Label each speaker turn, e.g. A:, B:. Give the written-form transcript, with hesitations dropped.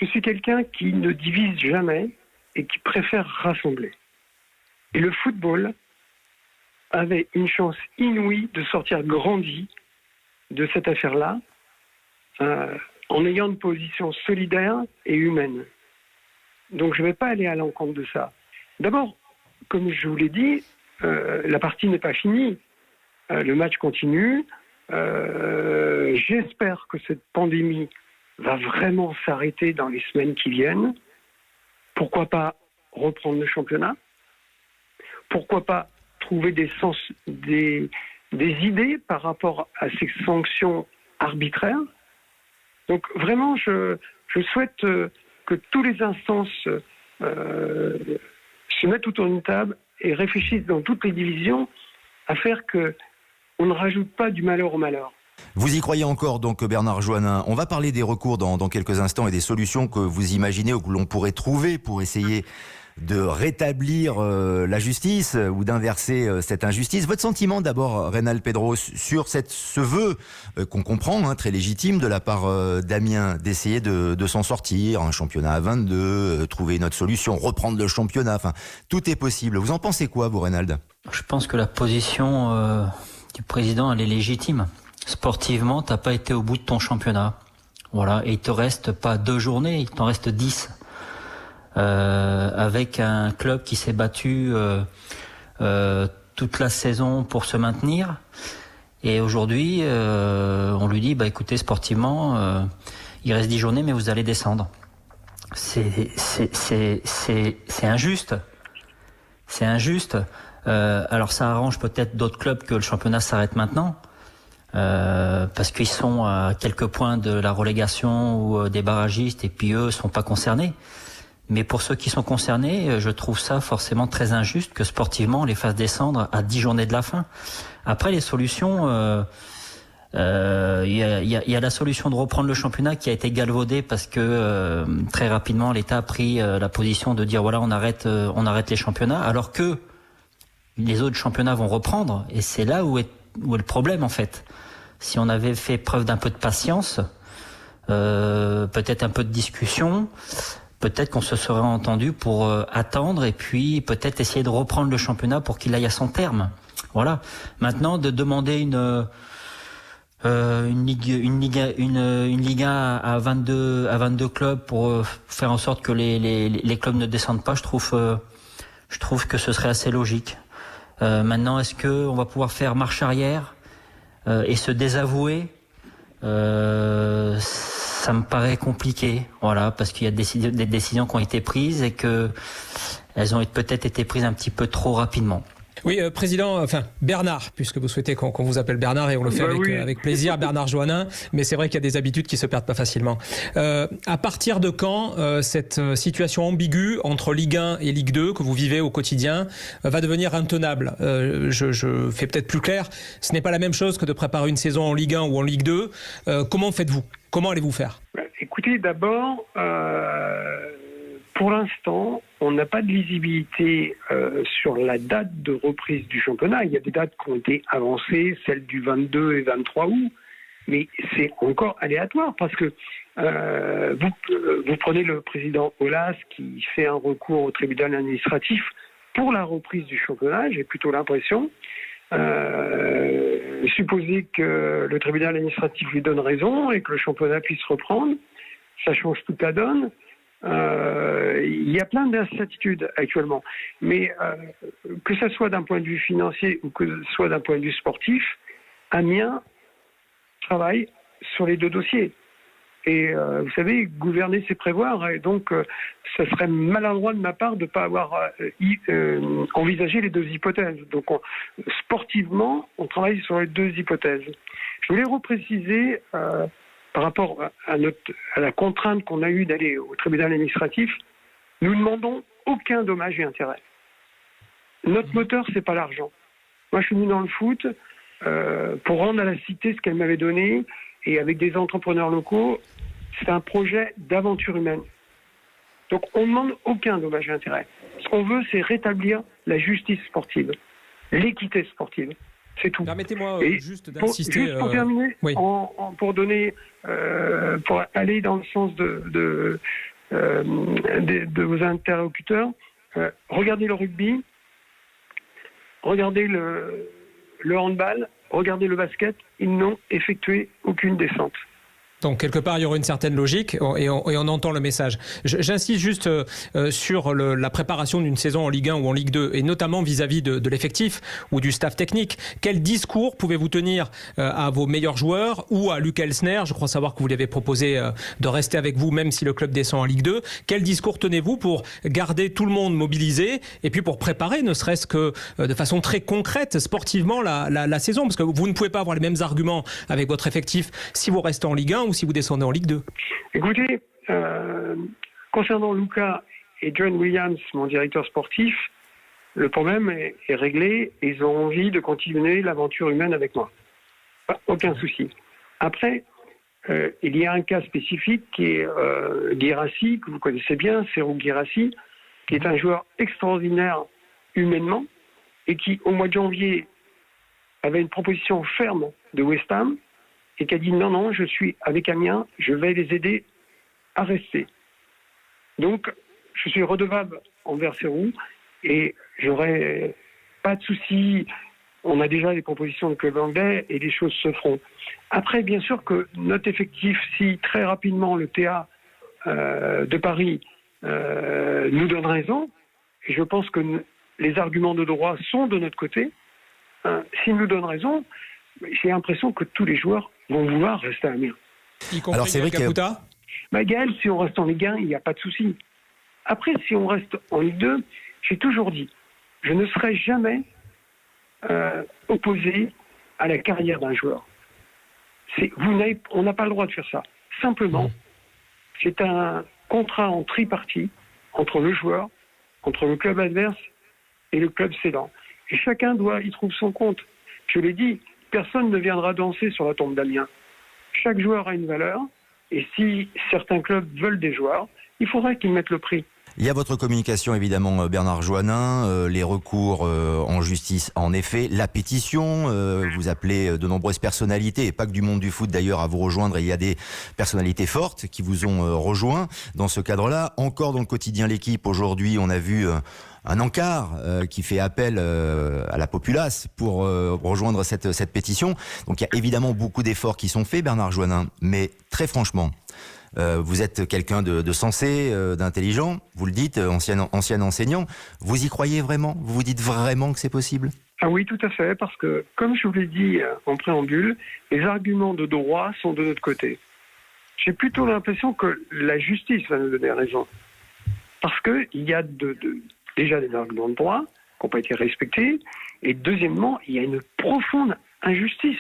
A: Je suis quelqu'un qui ne divise jamais et qui préfère rassembler. Et le football avait une chance inouïe de sortir grandi de cette affaire-là, en ayant une position solidaire et humaine. Donc je ne vais pas aller à l'encontre de ça. D'abord, comme je vous l'ai dit, la partie n'est pas finie. Le match continue. J'espère que cette pandémie va vraiment s'arrêter dans les semaines qui viennent. Pourquoi pas reprendre le championnat? Pourquoi pas trouver des idées par rapport à ces sanctions arbitraires? Donc vraiment, je souhaite que tous les instances se mettent autour d'une table et réfléchissent dans toutes les divisions à faire qu'on ne rajoute pas du malheur au malheur.
B: Vous y croyez encore donc, Bernard Joannin? On va parler des recours dans quelques instants et des solutions que vous imaginez ou que l'on pourrait trouver pour essayer de rétablir la justice ou d'inverser cette injustice. Votre sentiment d'abord, Reynald Pedros, sur ce vœu qu'on comprend, très légitime de la part d'Amiens, d'essayer de s'en sortir, un championnat à 22, trouver une autre solution, reprendre le championnat, enfin, tout est possible. Vous en pensez quoi, vous, Reynald?
C: Je pense que la position du président, elle est légitime. Sportivement, t'as pas été au bout de ton championnat. Voilà, et il te reste pas 2 journées, il t'en reste 10. Avec un club qui s'est battu toute la saison pour se maintenir. Et aujourd'hui, on lui dit, écoutez, sportivement, il reste 10 journées, mais vous allez descendre. C'est injuste. C'est injuste. Alors ça arrange peut-être d'autres clubs que le championnat s'arrête maintenant. Parce qu'ils sont à quelques points de la relégation ou des barragistes, et puis eux sont pas concernés. Mais pour ceux qui sont concernés, je trouve ça forcément très injuste que sportivement on les fasse descendre à 10 journées de la fin. Après, les solutions, y a la solution de reprendre le championnat qui a été galvaudée parce que très rapidement l'État a pris la position de dire voilà, on arrête les championnats, alors que les autres championnats vont reprendre, et c'est là où est le problème en fait. Si on avait fait preuve d'un peu de patience, peut-être un peu de discussion, peut-être qu'on se serait entendu pour attendre et puis peut-être essayer de reprendre le championnat pour qu'il aille à son terme. Voilà. Maintenant, de demander une Liga à 22 clubs pour faire en sorte que les clubs ne descendent pas, je trouve que ce serait assez logique. Maintenant, est-ce que on va pouvoir faire marche arrière et se désavouer? Ça me paraît compliqué, voilà, parce qu'il y a des décisions qui ont été prises et que elles ont peut-être été prises un petit peu trop rapidement.
D: Oui, Bernard, puisque vous souhaitez qu'on vous appelle Bernard, et on le fait avec plaisir, Bernard Joannin, mais c'est vrai qu'il y a des habitudes qui se perdent pas facilement. À partir de quand cette situation ambiguë entre Ligue 1 et Ligue 2 que vous vivez au quotidien va devenir intenable? Je fais peut-être plus clair, ce n'est pas la même chose que de préparer une saison en Ligue 1 ou en Ligue 2. Comment faites-vous? Comment allez-vous faire?
A: Écoutez, d'abord, pour l'instant, on n'a pas de lisibilité sur la date de reprise du championnat. Il y a des dates qui ont été avancées, celles du 22 et 23 août, mais c'est encore aléatoire parce que vous prenez le président Aulas qui fait un recours au tribunal administratif pour la reprise du championnat, j'ai plutôt l'impression. Supposer que le tribunal administratif lui donne raison et que le championnat puisse reprendre, ça change toute la donne. Il y a plein d'incertitudes actuellement, mais que ce soit d'un point de vue financier ou que ce soit d'un point de vue sportif, Amiens travaille sur les 2 dossiers. Et vous savez, gouverner, c'est prévoir, et donc ce serait maladroit de ma part de ne pas avoir envisagé les 2 hypothèses. Donc sportivement, on travaille sur les 2 hypothèses. Je voulais repréciser par rapport à la contrainte qu'on a eue d'aller au tribunal administratif, nous ne demandons aucun dommage et intérêt. Notre moteur, c'est pas l'argent. Moi, je suis venu dans le foot pour rendre à la cité ce qu'elle m'avait donné, et avec des entrepreneurs locaux, c'est un projet d'aventure humaine. Donc, on ne demande aucun dommage et intérêt. Ce qu'on veut, c'est rétablir la justice sportive, l'équité sportive. C'est tout.
D: Permettez-moi juste d'insister.
A: Juste pour terminer,
D: oui.
A: pour aller dans le sens de vos interlocuteurs, regardez le rugby, regardez le handball, regardez le basket, ils n'ont effectué aucune descente.
D: Donc, quelque part, il y aura une certaine logique et on entend le message. J'insiste juste sur la préparation d'une saison en Ligue 1 ou en Ligue 2, et notamment vis-à-vis de l'effectif ou du staff technique. Quel discours pouvez-vous tenir à vos meilleurs joueurs ou à Luc Elsner? Je crois savoir que vous lui avez proposé de rester avec vous, même si le club descend en Ligue 2. Quel discours tenez-vous pour garder tout le monde mobilisé et puis pour préparer, ne serait-ce que de façon très concrète, sportivement, la saison? Parce que vous ne pouvez pas avoir les mêmes arguments avec votre effectif si vous restez en Ligue 1 ou si vous descendez en Ligue 2.
A: Écoutez, concernant Luca et John Williams, mon directeur sportif, le problème est réglé. Ils ont envie de continuer l'aventure humaine avec moi. Aucun souci. Après, il y a un cas spécifique qui est Guirassy, que vous connaissez bien, Serhou Guirassy, qui est un joueur extraordinaire humainement et qui, au mois de janvier, avait une proposition ferme de West Ham et qui a dit non, je suis avec Amiens, je vais les aider à rester. Donc, je suis redevable envers Serhou et j'aurai pas de souci. On a déjà des propositions de club anglais et les choses se feront. Après, bien sûr que notre effectif, si très rapidement le TA de Paris nous donne raison, et je pense que les arguments de droit sont de notre côté, s'ils nous donnent raison, j'ai l'impression que tous les joueurs vont vouloir rester à Amiens.
D: Alors c'est vrai que
A: Gaël, si on reste en Ligue 1, il n'y a pas de souci. Après, si on reste en Ligue 2, j'ai toujours dit, je ne serai jamais opposé à la carrière d'un joueur. On n'a pas le droit de faire ça. Simplement, c'est un contrat en tripartie entre le joueur, entre le club adverse et le club cédant. Et chacun doit y trouver son compte. Je l'ai dit, personne ne viendra danser sur la tombe d'Amiens. Chaque joueur a une valeur, et si certains clubs veulent des joueurs, il faudrait qu'ils mettent le prix.
B: Il y a votre communication, évidemment, Bernard Joannin, les recours en justice, en effet, la pétition, vous appelez de nombreuses personnalités, et pas que du monde du foot d'ailleurs, à vous rejoindre, et il y a des personnalités fortes qui vous ont rejoint dans ce cadre-là. Encore dans le quotidien L'Équipe, aujourd'hui, on a vu un encart qui fait appel à la populace pour rejoindre cette pétition. Donc il y a évidemment beaucoup d'efforts qui sont faits, Bernard Joannin, mais très franchement, vous êtes quelqu'un de sensé, d'intelligent, vous le dites, ancien enseignant. Vous y croyez vraiment? Vous vous dites vraiment que c'est possible?
A: Ah oui, tout à fait, parce que, comme je vous l'ai dit en préambule, les arguments de droit sont de notre côté. J'ai plutôt l'impression que la justice va nous donner raison. Parce qu'il y a déjà des arguments de droit qui n'ont pas été respectés, et deuxièmement, il y a une profonde injustice